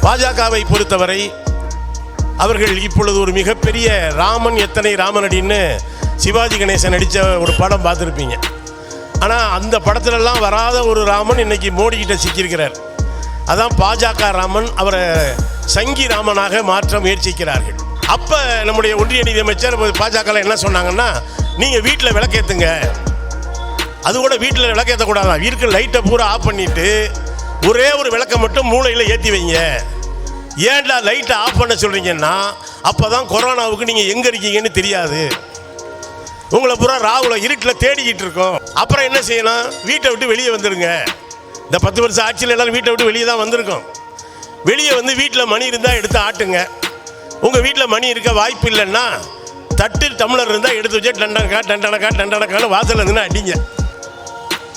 பாஜகவை பொறுத்தவரை அவர்கள் இப்பொழுது ஒரு மிகப்பெரிய ராமன் எத்தனை ராமனடின்னு சிவாஜி கணேசன் நடித்த ஒரு படம் பார்த்துருப்பீங்க. ஆனால் அந்த படத்துலலாம் வராத ஒரு ராமன் இன்னைக்கு மோடிக்கிட்ட சிக்கியிருக்கிறார். அதான் பாஜக ராமன். அவரை சங்கி ராமனாக மாற்ற முயற்சிக்கிறார்கள். அப்போ நம்முடைய ஒன்றிய நிதியமைச்சர் பாஜக என்ன சொன்னாங்கன்னா, நீங்கள் வீட்டில் விளக்கேற்றுங்க, அது கூட வீட்டில் விளக்கேற்றக்கூடாதான், வீட்டில் லைட்டை பூரா ஆஃப் பண்ணிவிட்டு ஒரே ஒரு விளக்கை மட்டும் மூளையில் ஏற்றி வைங்க. ஏன்டா லைட்டை ஆஃப் பண்ண சொல்கிறீங்கன்னா, அப்போ தான் கொரோனாவுக்கு நீங்கள் எங்கே இருக்கீங்கன்னு தெரியாது, உங்களை பூரா ராகுல இருட்டில் தேடிக்கிட்டு இருக்கோம். அப்புறம் என்ன செய்யணும், வீட்டை விட்டு வெளியே வந்துடுங்க. இந்த 10 வருஷம் ஆட்சியில் எல்லோரும் வீட்டை விட்டு வெளியே தான் வந்திருக்கோம். வெளியே வந்து வீட்டில் மணி இருந்தால் எடுத்து ஆட்டுங்க. உங்கள் வீட்டில் மணி இருக்க வாய்ப்பு இல்லைன்னா தட்டு டம்ளர் இருந்தால் எடுத்து வச்சு டண்டனக்கான்னு வாசல் இருந்துன்னு அடிங்க.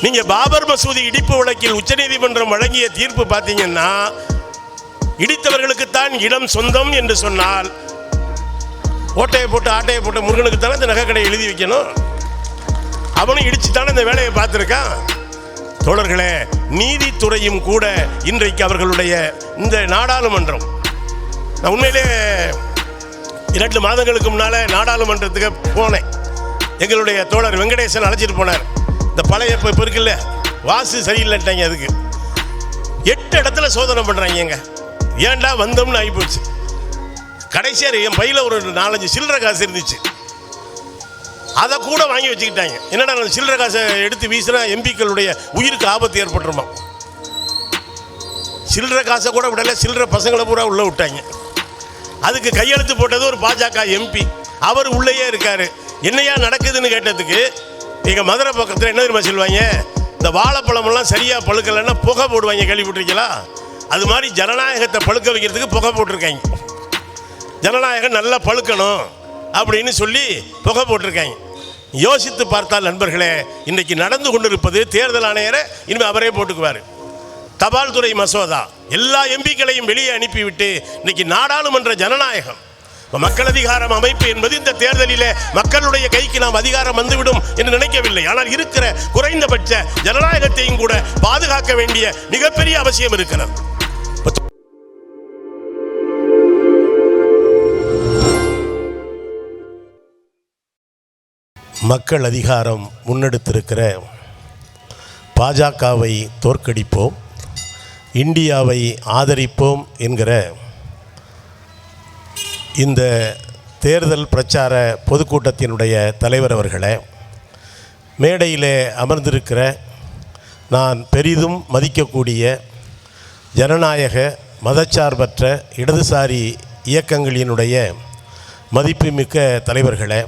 நீங்கள் பாபர் மசூதி இடிப்பு வழக்கில் உச்சநீதிமன்றம் வழங்கிய தீர்ப்பு பார்த்தீங்கன்னா, இடித்தவர்களுக்குத்தான் இடம் சொந்தம் என்று சொன்னால், ஓட்டையை போட்டு ஆட்டையை போட்டு முருகனுக்கு தானே இந்த நகைக்கடை எழுதி வைக்கணும். அவனும் இடிச்சுத்தானே இந்த வேலையை பார்த்துருக்கான். தோழர்களே, நீதித்துறையும் கூட இன்றைக்கு அவர்களுடைய இந்த நாடாளுமன்றம், நான் உண்மையிலே 2 மாதங்களுக்கு முன்னால் நாடாளுமன்றத்துக்கு போனேன். எங்களுடைய தோழர் வெங்கடேசன் அழைச்சிட்டு போனார். இந்த பழைய இப்போ இருக்குல்ல, வாசு சரியில்லைட்டாங்க. அதுக்கு 8 இடத்துல சோதனை பண்ணுறாங்க. ஏன்டா வந்தோம்னு ஆகிப்போச்சு. கடைசியாக என் பையில் ஒரு 4-5 சில்லறை காசு இருந்துச்சு. அதை கூட வாங்கி வச்சுக்கிட்டாங்க. என்னடா சில்லறை காசை எடுத்து வீசினா எம்பிக்களுடைய உயிருக்கு ஆபத்து ஏற்பட்டுருமா. சில்லறை காசை கூட விடலை, சில்லறை பசங்களை பூரா உள்ளே விட்டாங்க. அதுக்கு கையெழுத்து போட்டது ஒரு பாஜக எம்பி. அவர் உள்ளேயே இருக்கார். என்னையா நடக்குதுன்னு கேட்டதுக்கு, எங்கள் மதுரை பக்கத்தில் என்ன தெரியுமா சொல்லுவாங்க, இந்த வாழைப்பழமெல்லாம் சரியாக பழுக்கலைன்னா புகை போடுவாங்க, கேள்விப்பட்டிருக்கீங்களா? அது மாதிரி ஜனநாயகத்தை பழுக்க வைக்கிறதுக்கு புகை போட்டிருக்காங்க. ஜனநாயகம் நல்லா பழுக்கணும் அப்படின்னு சொல்லி புகை போட்டிருக்காங்க. யோசித்து பார்த்தால் நண்பர்களே, இன்றைக்கு நடந்து கொண்டிருப்பது தேர்தல் ஆணையரை இனிமேல் அவரே போட்டுக்குவார். தபால் துறை மசோதா எல்லா எம்பிக்களையும் வெளியே அனுப்பிவிட்டு இன்னைக்கு நாடாளுமன்ற ஜனநாயகம், மக்கள் அதிகாரம் அமைப்பு என்பது இந்த தேர்தலிலே மக்களுடைய கைக்கு நாம் அதிகாரம் வந்துவிடும் என்று நினைக்கவில்லை. ஆனால் இருக்கிற குறைந்தபட்ச ஜனநாயகத்தையும் கூட பாதுகாக்க வேண்டிய மிகப்பெரிய அவசியம் இருக்கிறது. மக்கள் அதிகாரம் முன்னெடுத்திருக்கிற பாஜகவை தோற்கடிப்போம், இந்தியாவை ஆதரிப்போம் என்கிற இந்த தேர்தல் பிரச்சார பொதுக்கூட்டத்தினுடைய தலைவர் அவர்களே, மேடையிலே அமர்ந்திருக்கிற நான் பெரிதும் மதிக்கக்கூடிய ஜனநாயக மதச்சார்பற்ற இடதுசாரி இயக்கங்களினுடைய மதிப்புமிக்க தலைவர்களே,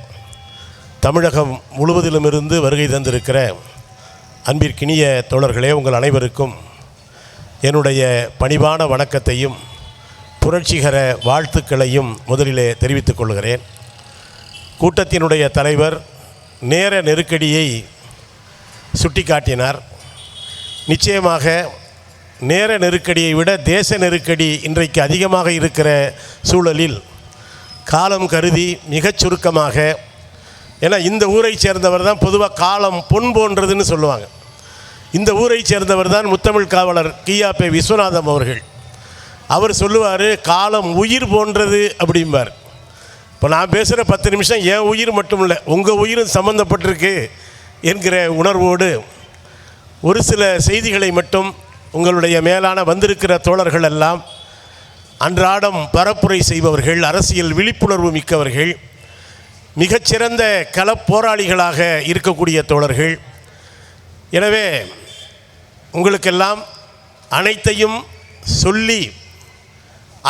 தமிழகம் முழுவதிலுமிருந்து வருகை தந்திருக்கிற அன்பிற்கினிய தோழர்களே, உங்கள் அனைவருக்கும் என்னுடைய பணிவான வணக்கத்தையும் புரட்சிகர வாழ்த்துக்களையும் முதலிலே தெரிவித்துக் கொள்கிறேன். கூட்டத்தினுடைய தலைவர் நேர நெருக்கடியை சுட்டிக்காட்டினார். நிச்சயமாக நேர நெருக்கடியை விட தேச நெருக்கடி இன்றைக்கு அதிகமாக இருக்கிற சூழலில் காலம் கருதி மிகச் சுருக்கமாக, ஏன்னா இந்த ஊரை சேர்ந்தவர் தான் பொதுவாக காலம் பொன் போன்றதுன்னு சொல்லுவாங்க. இந்த ஊரை சேர்ந்தவர் தான் முத்தமிழ் காவலர் கியாபே விஸ்வநாதம் அவர்கள். அவர் சொல்லுவார், காலம் உயிர் போன்றது அப்படிம்பார். இப்போ நான் பேசுகிற 10 நிமிஷம் என் உயிர் மட்டும் இல்லை, உங்கள் உயிரும் சம்மந்தப்பட்டிருக்கு என்கிற உணர்வோடு ஒரு சில செய்திகளை மட்டும் உங்களுடைய மேலான வந்திருக்கிற தோழர்கள் எல்லாம் அன்றாடம் பரப்புரை செய்பவர்கள், அரசியல் விழிப்புணர்வு மிக்கவர்கள், மிகச்சிறந்த களப்போராளிகளாக இருக்கக்கூடிய தோழர்கள். எனவே உங்களுக்கெல்லாம் அனைத்தையும் சொல்லி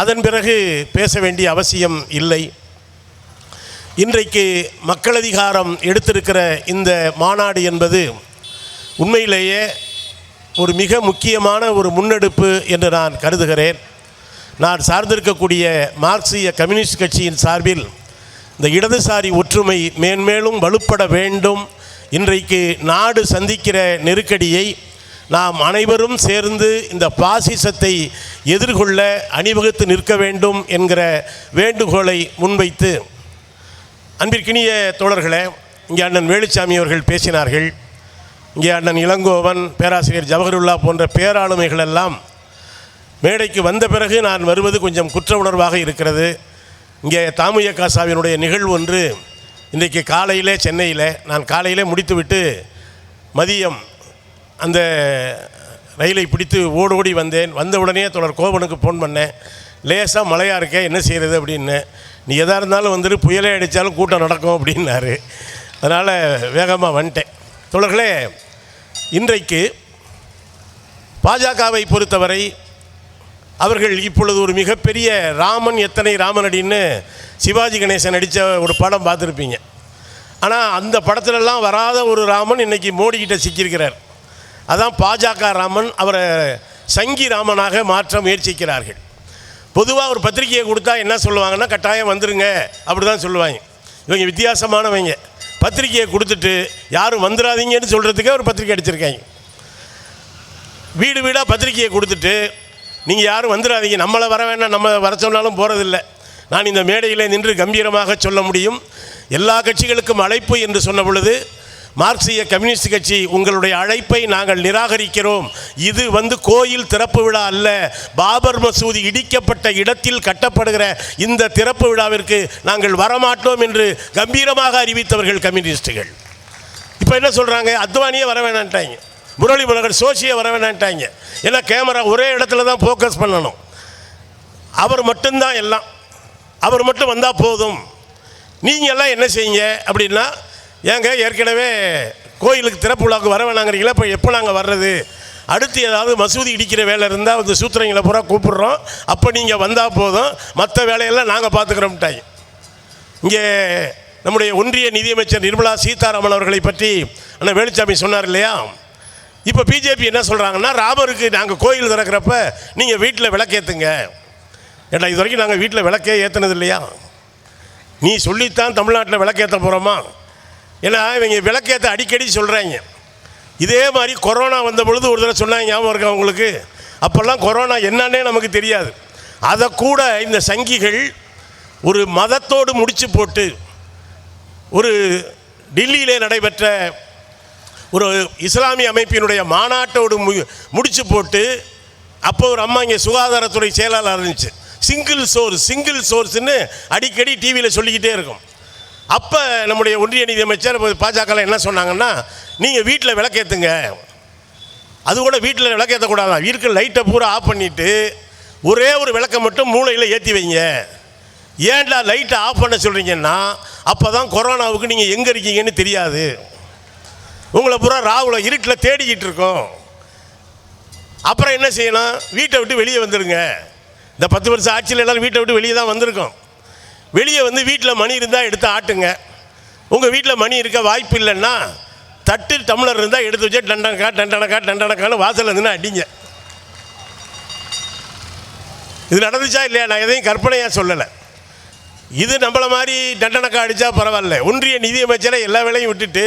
அதன் பிறகு பேச வேண்டிய அவசியம் இல்லை. இன்றைக்கு மக்கள் அதிகாரம் எடுத்திருக்கிற இந்த மாநாடு என்பது உண்மையிலேயே ஒரு மிக முக்கியமான ஒரு முன்னெடுப்பு என்று நான் கருதுகிறேன். நான் சார்ந்திருக்கக்கூடிய மார்க்சிய கம்யூனிஸ்ட் கட்சியின் சார்பில் இந்த இடதுசாரி ஒற்றுமை மேன்மேலும் வலுப்பட வேண்டும். இன்றைக்கு நாடு சந்திக்கிற நெருக்கடியை நாம் அனைவரும் சேர்ந்து இந்த பாசிசத்தை எதிர்கொள்ள அணிவகுத்து நிற்க வேண்டும் என்கிற வேண்டுகோளை முன்வைத்து, அன்பிற்கினிய தோழர்களே, இங்கே அண்ணன் வேலுச்சாமி அவர்கள் பேசினார்கள். இங்கே அண்ணன் இளங்கோவன், பேராசிரியர் ஜவஹருல்லா போன்ற பேராளுமைகள் எல்லாம் மேடைக்கு வந்த பிறகு நான் வருவது கொஞ்சம் குற்ற உணர்வாக இருக்கிறது. இங்கே தாமுயக்காசாவினுடைய நிகழ்வு ஒன்று இன்றைக்கு காலையிலே சென்னையில் நான் காலையிலே முடித்துவிட்டு மதியம் அந்த ரயிலை பிடித்து ஓடோடி வந்தேன். வந்த உடனே தொடர் கோபனுக்கு ஃபோன் பண்ணேன். லேசாக மழையாக இருக்கே, என்ன செய்கிறது அப்படின்னு. நீ எதாக இருந்தாலும் வந்துட்டு புயலே அடித்தாலும் கூட்டம் நடக்கும் அப்படின்னாரு. அதனால் வேகமாக வந்துட்டேன். தொடர்களே, இன்றைக்கு பாஜகவை பொறுத்தவரை அவர்கள் இப்பொழுது ஒரு மிகப்பெரிய ராமன் எத்தனை ராமனடின்னு சிவாஜி கணேசன் நடித்த ஒரு படம் பார்த்துருப்பீங்க. ஆனால் அந்த படத்துலலாம் வராத ஒரு ராமன் இன்றைக்கி மோடிக்கிட்ட சிக்கியிருக்கிறார். அதான் பாஜக ராமன். அவரை சங்கி ராமனாக மாற்ற முயற்சிக்கிறார்கள். பொதுவாக ஒரு பத்திரிகையை கொடுத்தா என்ன சொல்லுவாங்கன்னா, கட்டாயம் வந்துருங்க அப்படி தான் சொல்லுவாங்க. இவங்க வித்தியாசமானவங்க. பத்திரிகையை கொடுத்துட்டு யாரும் வந்துடாதீங்கன்னு சொல்கிறதுக்கே ஒரு பத்திரிக்கை அடிச்சிருக்காங்க. வீடு வீடாக பத்திரிகையை கொடுத்துட்டு நீங்கள் யாரும் வந்துடாதீங்க, நம்மளை வர வேண்டாம், நம்ம வர சொன்னாலும் போகிறதில்லை. நான் இந்த மேடையில் நின்று கம்பீரமாக சொல்ல முடியும். எல்லா கட்சிகளுக்கும் அழைப்பு என்று சொன்ன பொழுது மார்க்சிய கம்யூனிஸ்ட் கட்சி உங்களுடைய அழைப்பை நாங்கள் நிராகரிக்கிறோம். இது கோயில் திறப்பு விழா அல்ல, பாபர் மசூதி இடிக்கப்பட்ட இடத்தில் கட்டப்படுகிற இந்த திறப்பு விழாவிற்கு நாங்கள் வரமாட்டோம் என்று கம்பீரமாக அறிவித்தவர்கள் கம்யூனிஸ்டுகள். இப்போ என்ன சொல்கிறாங்க, அத்வானியே வர வேணான்ட்டாங்க, முரளி மனோகர் சோசியை வர வேணான்ட்டாங்க. ஏன்னா கேமரா ஒரே இடத்துல தான் ஃபோக்கஸ் பண்ணணும், அவர் மட்டும்தான் எல்லாம், அவர் மட்டும் வந்தால் போதும், நீங்கள் எல்லாம் என்ன செய்யுங்க அப்படின்னா, ஏங்க ஏற்கனவே கோயிலுக்கு திறப்பு விழாவுக்கு வர வேணாங்கிறீங்களா, இப்போ எப்போ நாங்கள் வர்றது, அடுத்து ஏதாவது மசூதி இடிக்கிற வேலை இருந்தால் வந்து சூத்திரங்களை பூரா கூப்பிட்றோம், அப்போ நீங்கள் வந்தால் போதும், மற்ற வேலையெல்லாம் நாங்கள் பார்த்துக்கிறோம்ட்டாங்க. இங்கே நம்முடைய ஒன்றிய நிதியமைச்சர் நிர்மலா சீதாராமன் அவர்களை பற்றி அண்ணா வேலுச்சாமி சொன்னார் இல்லையா. இப்போ பிஜேபி என்ன சொல்கிறாங்கன்னா, ராமருக்கு நாங்கள் கோயில் திறக்கிறப்ப நீங்கள் வீட்டில் விளக்கேற்றுங்க. ஏன்னா இது வரைக்கும் நாங்கள் வீட்டில் விளக்கே ஏற்றினது இல்லையா, நீ சொல்லித்தான் தமிழ்நாட்டில் விளக்கேற்ற போகிறோமா. ஏன்னா இவங்க விளக்கேற்ற அடிக்கடி சொல்கிறாங்க. இதே மாதிரி கொரோனா வந்த பொழுது ஒரு தடவை சொன்னாங்க, ஞாபகம் இருக்கா உங்களுக்கு? அப்போல்லாம் கொரோனா என்னன்னே நமக்கு தெரியாது. அதை கூட இந்த சங்கிகள் ஒரு மதத்தோடு முடிச்சு போட்டு, ஒரு டெல்லியிலே நடைபெற்ற ஒரு இஸ்லாமிய அமைப்பினுடைய மாநாட்டோடு முடிச்சு போட்டு, அப்போ ஒரு அம்மா இங்கே சுகாதாரத்துறை செயலாளர் இருந்துச்சு, சிங்கிள் சோர்ஸ்ன்னு அடிக்கடி டிவியில் சொல்லிக்கிட்டே இருக்கும். அப்போ நம்முடைய ஒன்றிய நிதியமைச்சர் பாஜக என்ன சொன்னாங்கன்னா, நீங்கள் வீட்டில் விளக்கேற்றுங்க. அது கூட வீட்டில் விளக்கேற்றக்கூடாதான், வீட்டில் லைட்டை பூரா ஆஃப் பண்ணிவிட்டு ஒரே ஒரு விளக்கை மட்டும் மூளையில் ஏற்றி வைங்க. ஏன்டா லைட்டை ஆஃப் பண்ண சொல்கிறீங்கன்னா, அப்போ தான் கொரோனாவுக்கு நீங்கள் எங்கே இருக்கீங்கன்னு தெரியாது, உங்களை பூரா ராகுல இருட்டில் தேடிக்கிட்டு இருக்கோம். அப்புறம் என்ன செய்யணும், வீட்டை விட்டு வெளியே வந்துடுங்க. இந்த 10 வருஷம் ஆட்சியில் எல்லோரும் வீட்டை விட்டு வெளியே தான் வந்திருக்கோம். வெளியே வந்து வீட்டில் மணி இருந்தால் எடுத்து ஆட்டுங்க. உங்கள் வீட்டில் மணி இருக்க வாய்ப்பு இல்லைன்னா தட்டு டம்ளர் இருந்தால் எடுத்து வச்சு டண்டனக்கான்னு வாசலில் இருந்துன்னா அடிங்க. இது நடந்துச்சா இல்லையா? நான் எதையும் கற்பனையாக சொல்லலை. இது நம்மளை மாதிரி தண்டனக்கா அடித்தா பரவாயில்ல. ஒன்றிய நிதியமைச்சரை எல்லா வேலையும் விட்டுட்டு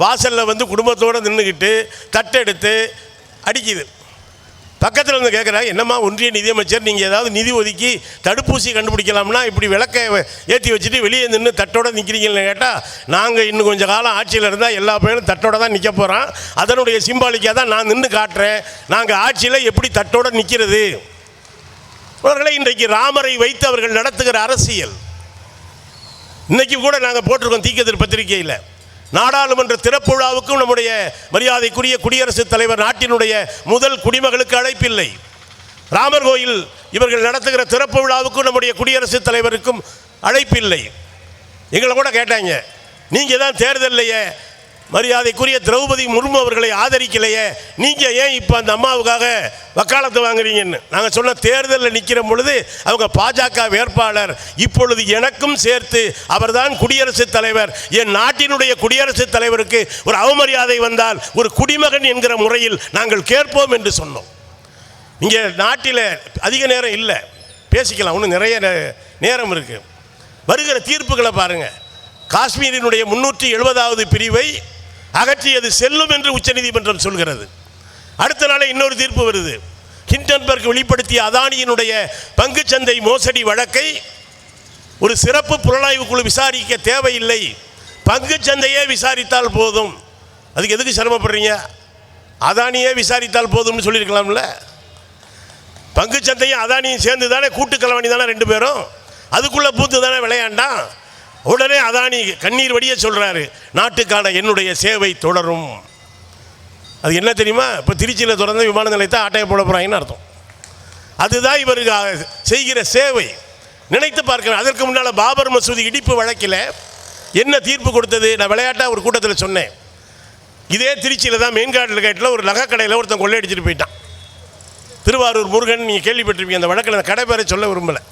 வாசலில் வந்து குடும்பத்தோடு நின்றுக்கிட்டு தட்டெடுத்து அடிக்குது. பக்கத்தில் வந்து கேட்குறாங்க, என்னம்மா ஒன்றிய நிதியமைச்சர், நீங்கள் ஏதாவது நிதி ஒதுக்கி தடுப்பூசி கண்டுபிடிக்கலாம்னா இப்படி விளக்கை ஏற்றி வச்சுட்டு வெளியே நின்று தட்டோடு நிற்கிறீங்கன்னு கேட்டால், நாங்கள் இன்னும் கொஞ்சம் காலம் ஆட்சியில் இருந்தால் எல்லா பேரும் தட்டோடு தான் நிற்க போகிறோம், அதனுடைய சிம்பாலிக்காக தான் நான் நின்று காட்டுறேன், நாங்கள் ஆட்சியில் எப்படி தட்டோடு நிற்கிறது. அவர்களை இன்றைக்கு ராமரை வைத்து அவர்கள் நடத்துகிற அரசியல். இன்றைக்கி கூட நாங்கள் போட்டிருக்கோம் தீக்கதிர் பத்திரிகையில், நாடாளுமன்ற திறப்பு விழாவுக்கும் நம்முடைய மரியாதைக்குரிய குடியரசுத் தலைவர் நாட்டினுடைய முதல் குடிமகளுக்கு அழைப்பில்லை. ராமர் கோயில் இவர்கள் நடத்துகிற திறப்பு விழாவுக்கும் நம்முடைய குடியரசுத் தலைவருக்கும் அழைப்பில்லை. எங்களை கூட கேட்டாங்க, நீங்கள் தான் தேர்தலையே மரியாதைக்குரிய திரௌபதி முர்மு அவர்களை ஆதரிக்கலையே, நீங்கள் ஏன் இப்போ அந்த அம்மாவுக்காக வக்காலத்து வாங்குறீங்கன்னு. நாங்கள் சொன்ன தேர்தலில் நிற்கிற பொழுது அவங்க பாஜக வேட்பாளர், இப்பொழுது எனக்கும் சேர்த்து அவர்தான் குடியரசுத் தலைவர், என் நாட்டினுடைய குடியரசுத் தலைவருக்கு ஒரு அவமரியாதை வந்தால் ஒரு குடிமகன் என்கிற முறையில் நாங்கள் கேட்போம் என்று சொன்னோம். இங்கே நாட்டில் அதிக நேரம் இல்லை, பேசிக்கலாம், இன்னும் நிறைய நேரம் இருக்குது. வருகிற தீர்ப்புகளை பாருங்கள். காஷ்மீரினுடைய 370வது பிரிவை அகற்றியது செல்லும் என்று உச்சநீதிமன்றம் சொல்கிறது. அடுத்த நாளே இன்னொரு தீர்ப்பு வருது. ஹிண்டன்பர்க் வெளிப்படுத்திய அதானியினுடைய பங்குச்சந்தை மோசடி வழக்கை ஒரு சிறப்பு புலனாய்வு குழு விசாரிக்க தேவையில்லை, பங்குச்சந்தையே விசாரித்தால் போதும். அதுக்கு எதுக்கு சிரமப்படுறீங்க, அதானியே விசாரித்தால் போதும்னு சொல்லியிருக்கலாம்ல. பங்கு சந்தையும் அதானியும் சேர்ந்து தானே கூட்டு கலவாணி தானே ரெண்டு பேரும், அதுக்குள்ளே பூத்து தானே விளையாண்டான். உடனே அதானி கண்ணீர் வடிய சொல்கிறாரு, நாட்டுக்கான என்னுடைய சேவை தொடரும். அது என்ன தெரியுமா? இப்போ திருச்சியில் தொடர்ந்து விமான நிலையத்தை ஆட்டையை போட போகிறாங்கன்னு அர்த்தம். அதுதான் இவருக்கு செய்கிற சேவை. நினைத்து பார்க்கிறேன். அதற்கு முன்னால் பாபர் மசூதி இடிப்பு வழக்கில் என்ன தீர்ப்பு கொடுத்தது? நான் விளையாட்டாக ஒரு கூட்டத்தில் சொன்னேன். இதே திருச்சியில் தான் மெயின்கார்டில் கேட்டில் ஒரு நகைக்கடையில் ஒருத்தன் கொள்ளையடிச்சிட்டு போயிட்டான். திருவாரூர் முருகன், நீங்கள் கேள்விப்பட்டிருப்பீங்க. அந்த வழக்கில் அந்த கடை பேரை சொல்ல விரும்பலை.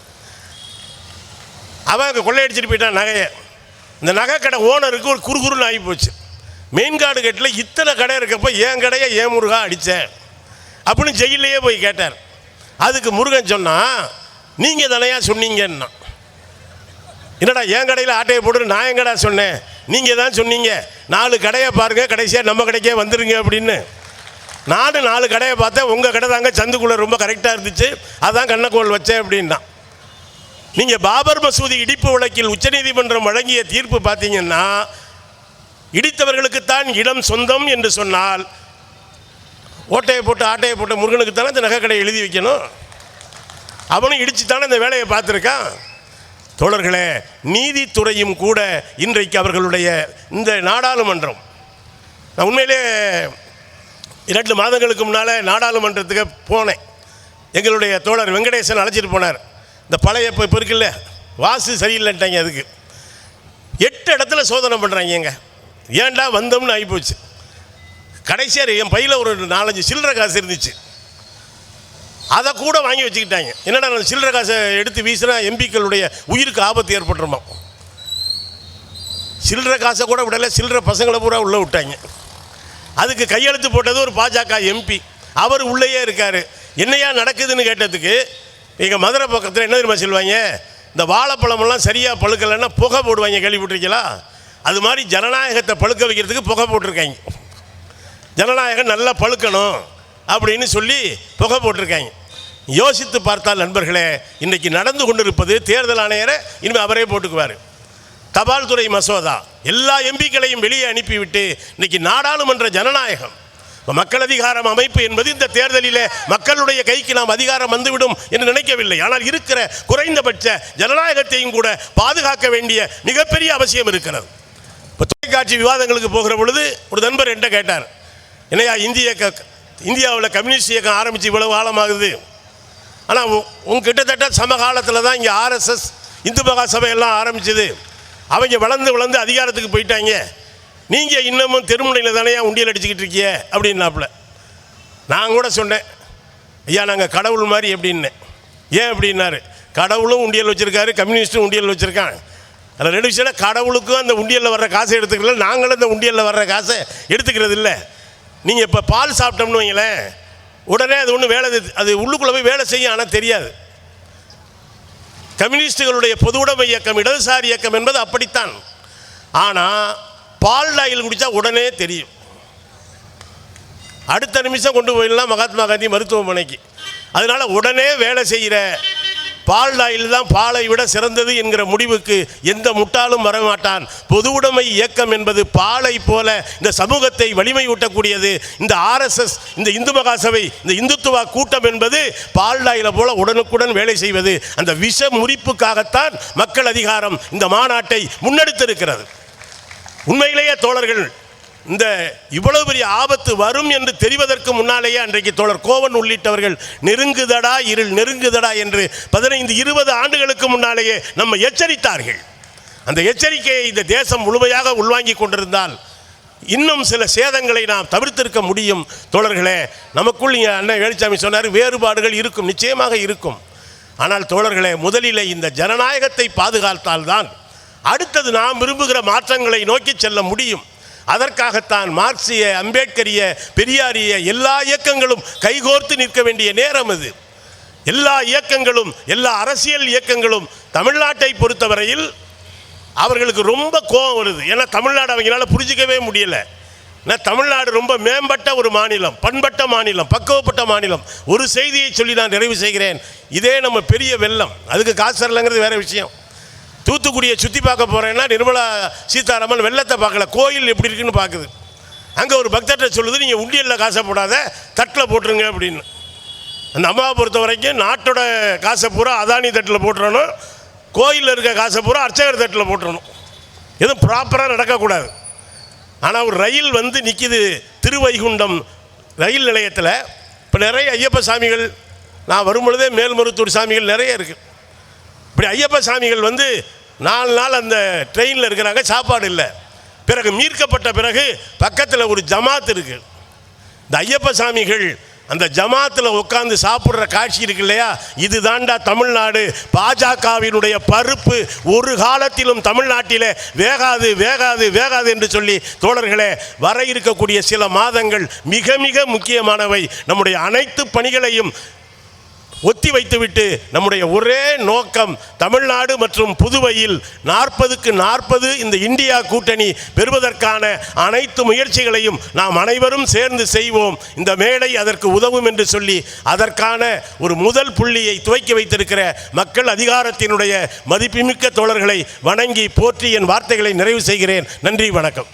அவன் அங்கே கொள்ளையடிச்சிட்டு போயிட்டான் நகையை. இந்த நகைக்கடை ஓனருக்கு ஒரு குறுகுறுன்னு ஆகி போச்சு. மெயின்கார்டு கேட்டில் இத்தனை கடை இருக்கப்போ என் கடையை ஏன் முருகா அடித்தேன் அப்படின்னு ஜெயிலையே போய் கேட்டார். அதுக்கு முருகன் சொன்னால், நீங்கள் தானையா சொன்னீங்கன்னா. என்னடா என் கடையில் ஆட்டையை போட்டு நான் எங்கடா சொன்னேன், நீங்கள் தான் சொன்னீங்க, 4 கடையை பாருங்கள், கடைசியாக நம்ம கடைக்கே வந்துடுங்க அப்படின்னு. நானும் 4 கடையை பார்த்தேன், உங்கள் கடை தாங்க சந்துக்குள்ளே ரொம்ப கரெக்டாக இருந்துச்சு, அதான் கண்ணக்கோள் வச்சேன் அப்படின்னா. நீங்கள் பாபர் மசூதி இடிப்பு வழக்கில் உச்சநீதிமன்றம் வழங்கிய தீர்ப்பு பார்த்தீங்கன்னா, இடித்தவர்களுக்குத்தான் இடம் சொந்தம் என்று சொன்னால், ஓட்டையை போட்டு ஆட்டையை போட்ட முருகனுக்கு தானே இந்த நகைக்கடையை எழுதி வைக்கணும். அவனும் இடிச்சு தானே இந்த வேலையை பார்த்துருக்கான். தோழர்களே, நீதித்துறையும் கூட இன்றைக்கு அவர்களுடைய இந்த நாடாளுமன்றம், நான் உண்மையிலே 2 மாதங்களுக்கு முன்னால் நாடாளுமன்றத்துக்கு போனேன். எங்களுடைய தோழர் வெங்கடேசன் அழைச்சிட்டு போனார். இந்த பழைய இப்போ இருக்குல்ல, வாசு சரியில்லைன்ட்டாங்க. அதுக்கு 8 இடத்துல சோதனை பண்ணுறாங்க. ஏன்டா வந்தோம்னு ஆகிப்போச்சு. கடைசியாக என் பையில் ஒரு 4-5 சில்லறை காசு இருந்துச்சு, அதை கூட வாங்கி வச்சுக்கிட்டாங்க. என்னடா நான் சில்லறை காசை எடுத்து வீசினா எம்பிக்களுடைய உயிருக்கு ஆபத்து ஏற்பட்டுருமா. சில்லறை காசை கூட விடலை, சில்லறை பசங்களை பூரா உள்ளே விட்டாங்க. அதுக்கு கையெழுத்து போட்டது ஒரு பாஜக எம்பி, அவர் உள்ளேயே இருக்கார். என்னையா நடக்குதுன்னு கேட்டதுக்கு, எங்கள் மதுரை பக்கத்தில் என்ன தெரியுமா சொல்லுவாங்க, இந்த வாழைப்பழமெல்லாம் சரியாக பழுக்கலைன்னா புகை போடுவாங்க, கேள்விப்பட்டிருக்கீங்களா? அது மாதிரி ஜனநாயகத்தை பழுக்க வைக்கிறதுக்கு புகை போட்டிருக்காங்க. ஜனநாயகம் நல்லா பழுக்கணும் அப்படின்னு சொல்லி புகை போட்டிருக்காங்க. யோசித்து பார்த்தால் நண்பர்களே, இன்றைக்கி நடந்து கொண்டிருப்பது தேர்தல் ஆணையரை இனிமேல் அவரே போட்டுக்குவார். தபால் துறை மசோதா எல்லா எம்பிக்களையும் வெளியே அனுப்பிவிட்டு இன்றைக்கி நாடாளுமன்ற ஜனநாயகம், மக்கள் அதிகாரம் அமைப்பு என்பது இந்த தேர்தலில் மக்களுடைய கைக்கு நாம் அதிகாரம் வந்துவிடும் என்று நினைக்கவில்லை. ஆனால் இருக்கிற குறைந்தபட்ச ஜனநாயகத்தையும் கூட பாதுகாக்க வேண்டிய மிகப்பெரிய அவசியம் இருக்கிறது. இப்போ தொலைக்காட்சி விவாதங்களுக்கு போகிற பொழுது ஒரு நண்பர் என்கிட்ட கேட்டார், என்னையா இந்தியாவில் கம்யூனிஸ்ட் இயக்கம் ஆரம்பித்து இவ்வளவு காலமாகுது, ஆனால் கிட்டத்தட்ட சமகாலத்தில் தான் இங்கே ஆர்எஸ்எஸ் இந்து மகாசபை எல்லாம் ஆரம்பிச்சது, அவங்க வளர்ந்து அதிகாரத்துக்கு போயிட்டாங்க, நீங்கள் இன்னமும் தெருமுனையில் தானே உண்டியல் அடிச்சுக்கிட்டு இருக்கிய அப்படின்னாப்புல. நான் கூட சொன்னேன், ஐயா நாங்கள் கடவுள் மாதிரி எப்படின்னேன். ஏன் அப்படின்னாரு, கடவுளும் உண்டியல் வச்சுருக்காரு, கம்யூனிஸ்ட்டும் உண்டியல் வச்சுருக்கான். அதில் 2 விஷயம், கடவுளுக்கும் அந்த உண்டியலில் வர்ற காசை எடுத்துக்கல, நாங்களும் அந்த உண்டியலில் வர்ற காசை எடுத்துக்கிறது இல்லை. நீங்கள் இப்போ பால் சாப்பிட்டோம்னு வைங்களேன், உடனே அது ஒன்று வேலை, அது உள்ளுக்குள்ளே போய் வேலை செய்யும், ஆனால் தெரியாது. கம்யூனிஸ்டுகளுடைய பொதுவுடைமை இயக்கம், இடதுசாரி இயக்கம் என்பது அப்படித்தான். ஆனால் பால் டாயில் குடித்தா உடனே தெரியும், அடுத்த நிமிஷம் கொண்டு போயிடலாம் மகாத்மா காந்தி மருத்துவமனைக்கு. அதனால் உடனே வேலை செய்கிற பால் டாயில் தான் பாலை விட சிறந்தது என்கிற முடிவுக்கு எந்த முட்டாளும் வரமாட்டான். பொதுவுடைமை இயக்கம் என்பது பாலை போல இந்த சமூகத்தை வலிமை ஊட்டக்கூடியது. இந்த ஆர்எஸ்எஸ், இந்த இந்து மகாசபை, இந்த இந்துத்துவ கூட்டம் என்பது பால் டாயில போல உடனுக்குடன் வேலை செய்வது. அந்த விஷ முறிப்புக்காகத்தான் மக்கள் அதிகாரம் இந்த மாநாட்டை முன்னெடுத்திருக்கிறது. உண்மையிலேயே தோழர்கள், இந்த இவ்வளவு பெரிய ஆபத்து வரும் என்று தெரிவதற்கு முன்னாலேயே அன்றைக்கு தோழர் கோவன் உள்ளிட்டவர்கள் நெருங்குதடா இருள் நெருங்குதடா என்று 15-20 ஆண்டுகளுக்கு முன்னாலேயே நம்ம எச்சரித்தார்கள். அந்த எச்சரிக்கையை இந்த தேசம் முழுமையாக உள்வாங்கி கொண்டிருந்தால் இன்னும் சில சேதங்களை நாம் தவிர்த்திருக்க முடியும். தோழர்களே, நமக்குள் இங்கே அண்ணன் வேலுச்சாமி சொன்னார், வேறுபாடுகள் இருக்கும், நிச்சயமாக இருக்கும். ஆனால் தோழர்களே, முதலில் இந்த ஜனநாயகத்தை பாதுகாத்தால்தான் அடுத்தது நாம் விரும்புகிற மாற்றங்களை நோக்கி செல்ல முடியும். அதற்காகத்தான் மார்க்சிய, அம்பேத்கரிய, பெரியாரிய எல்லா இயக்கங்களும் கைகோர்த்து நிற்க வேண்டிய நேரம் இது. எல்லா இயக்கங்களும், எல்லா அரசியல் இயக்கங்களும் தமிழ்நாட்டை பொறுத்தவரையில் அவர்களுக்கு ரொம்ப கோபம் வருது. ஏன்னா தமிழ்நாடு அவங்களால புரிஞ்சிக்கவே முடியலை. நான் தமிழ்நாடு ரொம்ப மேம்பட்ட ஒரு மாநிலம், பண்பட்ட மாநிலம், பக்குவப்பட்ட மாநிலம். ஒரு செய்தியை சொல்லி நான் நிறைவு செய்கிறேன். இதே நம்ம பெரிய வெள்ளம், அதுக்கு காசு தரலைங்கிறது வேறு விஷயம். தூத்துக்குடியை சுற்றி பார்க்க போகிறேன்னா நிர்மலா சீதாராமன் வெள்ளத்தை பார்க்கல, கோயில் எப்படி இருக்குன்னு பார்க்குது. அங்கே ஒரு பக்தர்கிட்ட சொல்லுது, நீங்கள் உண்டியலில் காசை போடாத, தட்டில் போட்டுருங்க அப்படின்னு. அந்த அம்மாவை பொறுத்த வரைக்கும் நாட்டோட காசை பூரா அதானி தட்டில் போட்டுறணும், கோயிலில் இருக்க காசை பூரா அர்ச்சகர் தட்டில் போட்டுறணும். எதுவும் ப்ராப்பராக நடக்கக்கூடாது. ஆனால் ஒரு ரயில் வந்து நிற்கிது திருவைகுண்டம் ரயில் நிலையத்தில். இப்போ நிறைய ஐயப்ப சாமிகள், நான் வரும்பொழுதே மேல்மருத்தூர் சாமிகள் நிறைய இருக்குது. இப்படி ஐயப்ப சாமிகள் வந்து 4 நாள் அந்த ட்ரெயினில் இருக்கிறாங்க, சாப்பாடு இல்லை. பிறகு மீட்கப்பட்ட பிறகு பக்கத்தில் ஒரு ஜமாத் இருக்குது. இந்த ஐயப்ப சாமிகள் அந்த ஜமாத்தில் உட்காந்து சாப்பிட்ற காட்சி இருக்கு இல்லையா, இது தாண்டா தமிழ்நாடு. பாஜகவினுடைய பருப்பு ஒரு காலத்திலும் தமிழ்நாட்டிலே வேகாது வேகாது வேகாது என்று சொல்லி தோழர்களே, வர இருக்கக்கூடிய சில மாதங்கள் மிக மிக முக்கியமானவை. நம்முடைய அனைத்து பணிகளையும் ஒத்தி வைத்துவிட்டு நம்முடைய ஒரே நோக்கம் தமிழ்நாடு மற்றும் புதுவையில் 40க்கு 40 இந்த இந்தியா கூட்டணி பெறுவதற்கான அனைத்து முயற்சிகளையும் நாம் அனைவரும் சேர்ந்து செய்வோம். இந்த மேடை அதற்கு உதவும் என்று சொல்லி அதற்கான ஒரு முதல் புள்ளியை துவக்கி வைத்திருக்கிற மக்கள் அதிகாரத்தினுடைய மதிப்புமிக்க தோழர்களை வணங்கி போற்றி என் வார்த்தைகளை நிறைவு செய்கிறேன். நன்றி, வணக்கம்.